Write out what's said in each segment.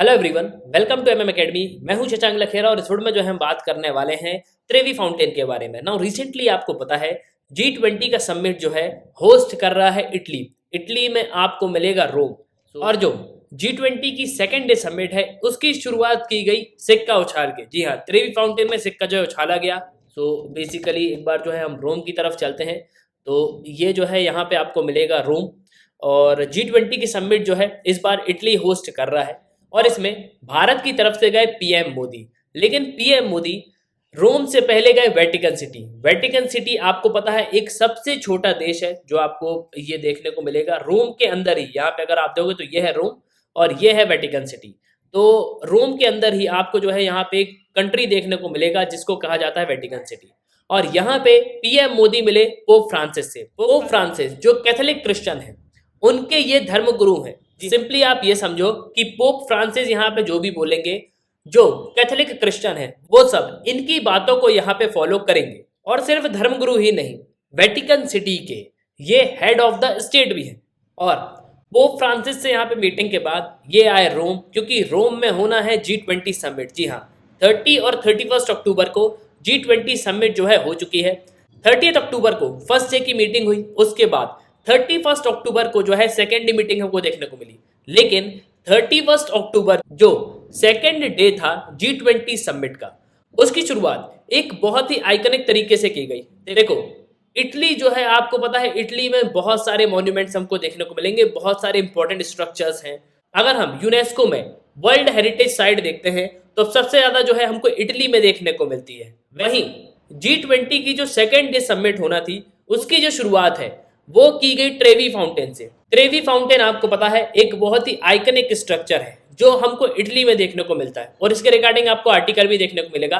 Hello everyone, welcome to MM Academy. मैं हूं शशांक लखेरा और इस वीडियो में जो है हम बात करने वाले हैं त्रेवी फाउंटेन के बारे में। नाउ रिसेंटली आपको पता है G20 का समिट जो है होस्ट कर रहा है इटली। इटली में आपको मिलेगा रोम और जो G20 की सेकेंड डे समिट है उसकी शुरुआत की गई सिक्का उछाल के। जी हाँ, त्रेवी फाउंटेन में सिक्का जो है उछाला गया। सो बेसिकली एक बार जो है हम रोम की तरफ चलते हैं तो ये जो है यहाँ पे आपको मिलेगा रोम। और G20 की समिट जो है इस बार इटली होस्ट कर रहा है और इसमें भारत की तरफ से गए पीएम मोदी। लेकिन पीएम मोदी रोम से पहले गए वेटिकन सिटी। वेटिकन सिटी आपको पता है एक सबसे छोटा देश है जो आपको ये देखने को मिलेगा रोम के अंदर ही। यहाँ पे अगर आप देखोगे तो ये है रोम और ये है वेटिकन सिटी। तो रोम के अंदर ही आपको जो है यहाँ पे एक कंट्री देखने को मिलेगा जिसको कहा जाता है वेटिकन सिटी। और यहाँ पे पीएम मोदी मिले पोप फ्रांसिस से। पोप फ्रांसिस जो कैथोलिक क्रिश्चियन है, उनके ये धर्म गुरु हैं। सिंपली आप ये समझो कि पोप फ्रांसिस यहाँ पे जो भी बोलेंगे, जो कैथोलिक क्रिश्चियन है वो सब इनकी बातों को यहाँ पे फॉलो करेंगे। और सिर्फ धर्मगुरु ही नहीं, वेटिकन सिटी के ये हेड ऑफ द स्टेट भी है। और पोप फ्रांसिस से यहाँ पे मीटिंग के बाद ये आए रोम, क्योंकि रोम में होना है G20 समिट। जी हाँ, 30 और 31 अक्टूबर को G20 समिट जो है हो चुकी है। 30 अक्टूबर को फर्स्ट डे की मीटिंग हुई, उसके बाद 31 अक्टूबर को जो है सेकेंड मीटिंग हमको देखने को मिली। लेकिन 31 अक्टूबर जो सेकेंड डे था G20 समिट का, उसकी शुरुआत एक बहुत ही आइकनिक तरीके से की गई। देखो, इटली जो है आपको पता है इटली में बहुत सारे मॉन्यूमेंट्स हमको देखने को मिलेंगे, बहुत सारे इंपॉर्टेंट स्ट्रक्चर्स हैं। अगर हम यूनेस्को में वर्ल्ड हेरिटेज साइट देखते हैं तो सबसे ज्यादा जो है हमको इटली में देखने को मिलती है। वहीं G20 की जो सेकेंड डे समिट होना थी उसकी जो शुरुआत है वो की गई ट्रेवी फाउंटेन से। ट्रेवी फाउंटेन आपको पता है एक बहुत ही आइकनिक स्ट्रक्चर है जो हमको इटली में देखने को मिलता है। और इसके रिगार्डिंग आपको आर्टिकल भी देखने को मिलेगा,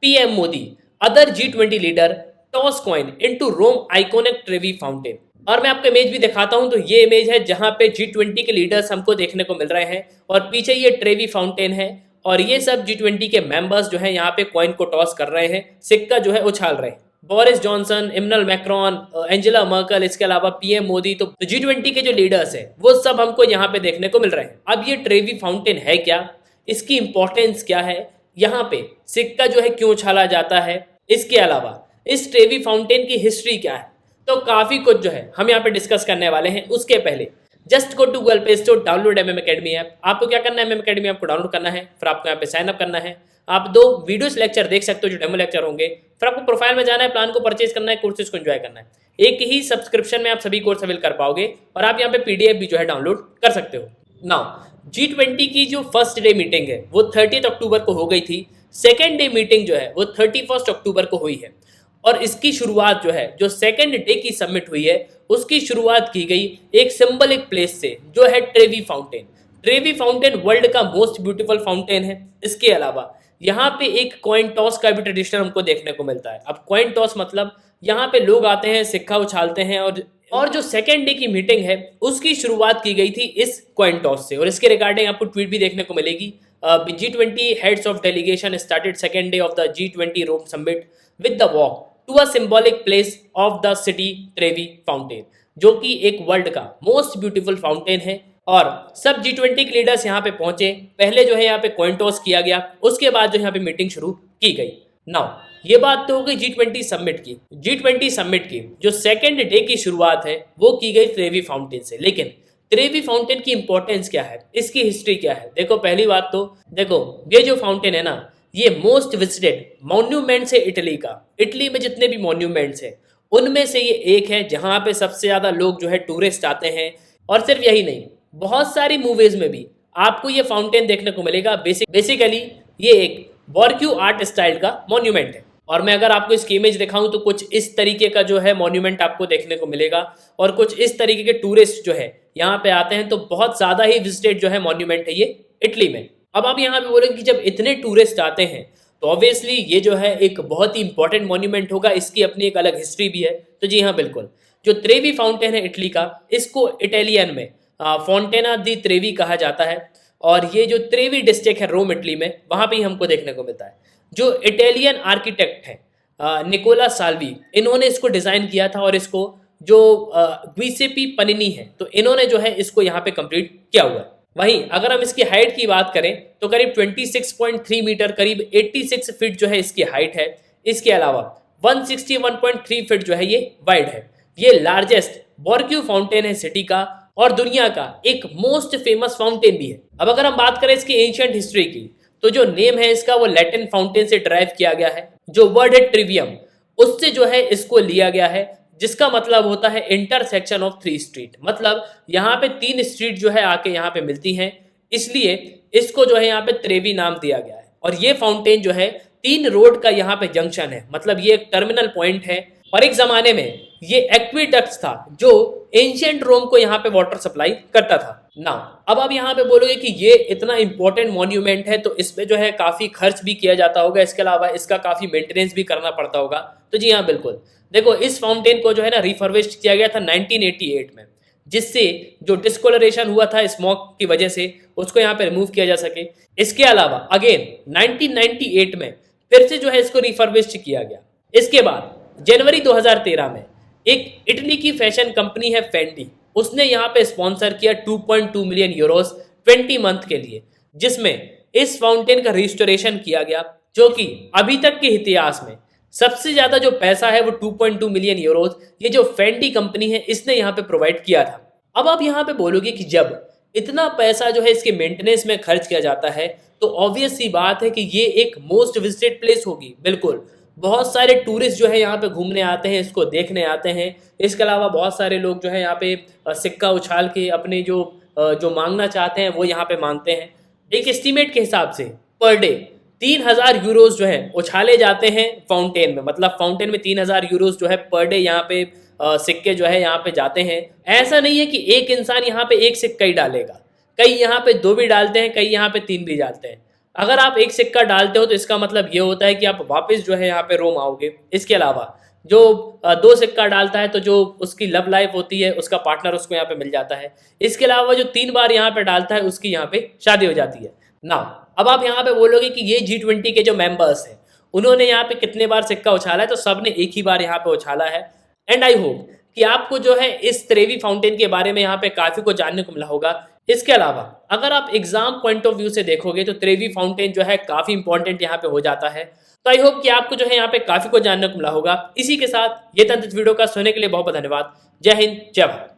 PM Modi other G20 leader toss coin into Rome iconic Trevi fountain. और मैं आपको इमेज भी दिखाता हूं, तो ये इमेज है जहां पे G20 के लीडर्स हमको देखने को मिल रहे हैं और पीछे ये ट्रेवी फाउंटेन है और ये सब G20 के मेंबर्स जो है यहाँ पे कॉइन को टॉस कर रहे हैं, सिक्का जो है उछाल रहे हैं। Boris Johnson, Emmanuel Macron, Angela Merkel, इसके अलावा पीएम मोदी। तो G20 के जो लीडर्स हैं वो सब हमको यहाँ पे देखने को मिल रहे हैं। अब ये ट्रेवी फाउंटेन है क्या, इसकी इंपॉर्टेंस क्या है, यहाँ पे सिक्का जो है क्यों उछाला जाता है, इसके अलावा इस ट्रेवी फाउंटेन की हिस्ट्री क्या है, तो काफी कुछ जो है हम यहाँ पे डिस्कस करने वाले हैं। उसके पहले just go to Google Play Store, download MM Academy app. आपको क्या करना है, एमएम एकेडमी ऐप को डाउनलोड करना है, फिर आपको यहाँ पे साइन अप करना है। आप 2 वीडियोस लेक्चर देख सकते हो जो डेमो लेक्चर होंगे। फिर आपको प्रोफाइल में जाना है, प्लान को परचेज करना है, कोर्सेज को एंजॉय करना है। एक ही सब्सक्रिप्शन में आप सभी कोर्स अवेल कर पाओगे और आप यहाँ पे पीडीएफ भी जो है डाउनलोड कर सकते हो। नाउ G20 की जो फर्स्ट डे मीटिंग है वो 30 अक्टूबर को हो गई थी। सेकेंड डे मीटिंग जो है वो 31 अक्टूबर को हुई है। और इसकी शुरुआत जो है, जो सेकेंड डे की समिट हुई है उसकी शुरुआत की गई एक सिंबलिक प्लेस से जो है Trevi fountain. Trevi fountain world का मोस्ट ब्यूटीफुल फाउंटेन है। इसके अलावा यहाँ पे एक कॉइन टॉस का भी ट्रेडिशन हमको देखने को मिलता है। अब कॉइन टॉस मतलब यहाँ पे लोग आते हैं, सिक्का उछालते हैं। और जो सेकेंड डे की मीटिंग है उसकी शुरुआत की गई थी इस कॉइन टॉस से। और इसके रिगार्डिंग आपको ट्वीट भी देखने को मिलेगी। G20 heads of delegation started second day of the G20 Rome summit with the walk to a symbolic place of the city Trevi Fountain, जो कि एक वर्ल्ड का मोस्ट ब्यूटीफुल फाउंटेन है। और सब G20 के लीडर्स यहाँ पे पहुंचे। पहले जो है यहाँ पे कॉइन टॉस किया गया, उसके बाद जो यहाँ पे मीटिंग शुरू की गई। नाउ ये बात तो हो गई G20 समिट की। G20 समिट की जो सेकेंड डे की शुरुआत है वो की गई ट्रेवी फाउंटेन से। लेकिन ट्रेवी फाउंटेन की इंपॉर्टेंस क्या है, इसकी हिस्ट्री क्या है? देखो, पहली बात तो देखो, ये जो फाउंटेन है ना, ये मोस्ट विजिटेड मॉन्यूमेंट्स है इटली का। इटली में जितने भी मॉन्यूमेंट्स हैं उनमें से ये एक है जहाँ पे सबसे ज्यादा लोग जो है टूरिस्ट आते हैं। और सिर्फ यही नहीं, बहुत सारी मूवीज में भी आपको ये फाउंटेन देखने को मिलेगा। बेसिकली ये एक बॉर्क्यू आर्ट स्टाइल का मॉन्यूमेंट है। और मैं अगर आपको इसकी इमेज दिखाऊं तो कुछ इस तरीके का जो है मॉन्यूमेंट आपको देखने को मिलेगा। और कुछ इस तरीके के टूरिस्ट जो है यहाँ पे आते हैं, तो बहुत ज़्यादा ही विजिटेड जो है मॉन्यूमेंट है ये इटली में। अब आप यहाँ पे बोलेंगे कि जब इतने टूरिस्ट आते हैं तो ऑब्वियसली ये जो है एक बहुत ही इंपॉर्टेंट मॉन्यूमेंट होगा, इसकी अपनी एक अलग हिस्ट्री भी है। तो जी हाँ, बिल्कुल, जो ट्रेवी फाउंटेन है इटली का, इसको इटालियन में फोंटेना दी ट्रेवी कहा जाता है। और ये जो ट्रेवी डिस्ट्रिक्ट है रोम इटली में, वहाँ पे ही हमको देखने को मिलता है। जो इटालियन आर्किटेक्ट है निकोला साल्वी, इन्होंने इसको डिज़ाइन किया था। और इसको जो ग्विसेपी पनिनी है, तो इन्होंने जो है इसको यहाँ पे कंप्लीट किया हुआ है। वहीं अगर हम इसकी हाइट की बात करें तो करीब 26.3 मीटर, करीब 86 फीट जो है इसकी हाइट है। इसके अलावा 161.3 फीट जो है ये वाइड है। ये लार्जेस्ट बॉर्क्यू फाउंटेन है सिटी का और दुनिया का एक मोस्ट फेमस फाउंटेन भी है। अब अगर हम बात करें इसकी एंशिएंट हिस्ट्री की, तो जो नेम है इसका वो लैटिन फाउंटेन से ड्राइव किया गया है। जो वर्ड है ट्रिवियम, उससे जो है इसको लिया गया है, जिसका मतलब होता है इंटरसेक्शन ऑफ थ्री स्ट्रीट, मतलब यहाँ पे तीन स्ट्रीट जो है आके यहाँ पे मिलती हैं, इसलिए इसको जो है यहाँ पे त्रेवी नाम दिया गया है। और ये फाउंटेन जो है तीन रोड का यहाँ पे जंक्शन है, मतलब ये एक टर्मिनल पॉइंट है। और एक जमाने में ये एक्विडक्ट था जो एंशियंट रोम को यहाँ पे वाटर सप्लाई करता था ना। अब आप यहाँ पे बोलोगे कि ये इतना इंपॉर्टेंट मॉन्यूमेंट है तो इसमें जो है काफी खर्च भी किया जाता होगा, इसके अलावा इसका काफी मेंटेनेंस भी करना पड़ता होगा। तो जी हाँ, बिल्कुल। देखो, इस फाउंटेन को जो है ना रिफर्बिश्ड किया गया था 1988 में, जिससे जो डिस्कोलरेशन हुआ था स्मोक की वजह से उसको यहाँ पे रिमूव किया जा सके। इसके अलावा अगेन 1998 में फिर से जो है इसको रिफर्बिश्ड किया गया। इसके बाद जनवरी 2013 में एक इटली की फैशन कंपनी है फेंडी, उसने यहाँ पे स्पॉन्सर किया 2.2 मिलियन यूरोस 20 मंथ के लिए, जिसमें इस फाउंटेन का रिस्टोरेशन किया गया, जो कि अभी तक के इतिहास में सबसे ज्यादा जो पैसा है वो 2.2 मिलियन यूरोस ये जो फेंडी कंपनी है इसने यहाँ पे प्रोवाइड किया था। अब आप यहाँ पे बोलोगे कि जब इतना पैसा जो है इसके मेंटेनेंस में खर्च किया जाता है तो ऑब्वियस सी बात है कि ये एक मोस्ट विजिटेड प्लेस होगी। बिल्कुल, बहुत सारे टूरिस्ट जो है यहाँ पे घूमने आते हैं, इसको देखने आते हैं। इसके अलावा बहुत सारे लोग जो है यहाँ पे सिक्का उछाल के अपने जो मांगना चाहते हैं वो यहाँ पे मांगते हैं। एक एस्टीमेट के हिसाब से पर डे 3000 यूरोज जो है उछाले जाते हैं फाउंटेन में, मतलब फाउंटेन में 3000 यूरोज जो है पर डे यहाँ पे सिक्के जो है यहाँ पे जाते हैं। ऐसा नहीं है कि एक इंसान यहाँ पे एक सिक्का ही डालेगा, कई यहाँ पे दो भी डालते हैं, कई यहाँ पे तीन भी डालते हैं। अगर आप एक सिक्का डालते हो तो इसका मतलब ये होता है कि आप वापस जो है यहाँ पे रोम आओगे। इसके अलावा जो दो सिक्का डालता है तो जो उसकी लव लाइफ होती है उसका पार्टनर उसको यहाँ पे मिल जाता है। इसके अलावा जो 3 बार यहाँ पे डालता है उसकी यहाँ पे शादी हो जाती है ना। अब आप यहाँ पे बोलोगे कि ये G20 के जो मेंबर्स हैं उन्होंने यहाँ पे कितने बार सिक्का उछाला है, तो सबने एक ही बार यहाँ पे उछाला है। एंड आई होप कि आपको जो है इस त्रेवी फाउंटेन के बारे में यहाँ पे काफी कुछ जानने को मिला होगा। इसके अलावा अगर आप एग्जाम पॉइंट ऑफ व्यू से देखोगे तो त्रेवी फाउंटेन जो है काफी इंपॉर्टेंट यहाँ पे हो जाता है। तो आई होप कि आपको जो है यहाँ पे काफी कुछ जानने को मिला होगा। इसी के साथ ये तक इस वीडियो का सुनने के लिए बहुत बहुत धन्यवाद। जय हिंद, जय भारत।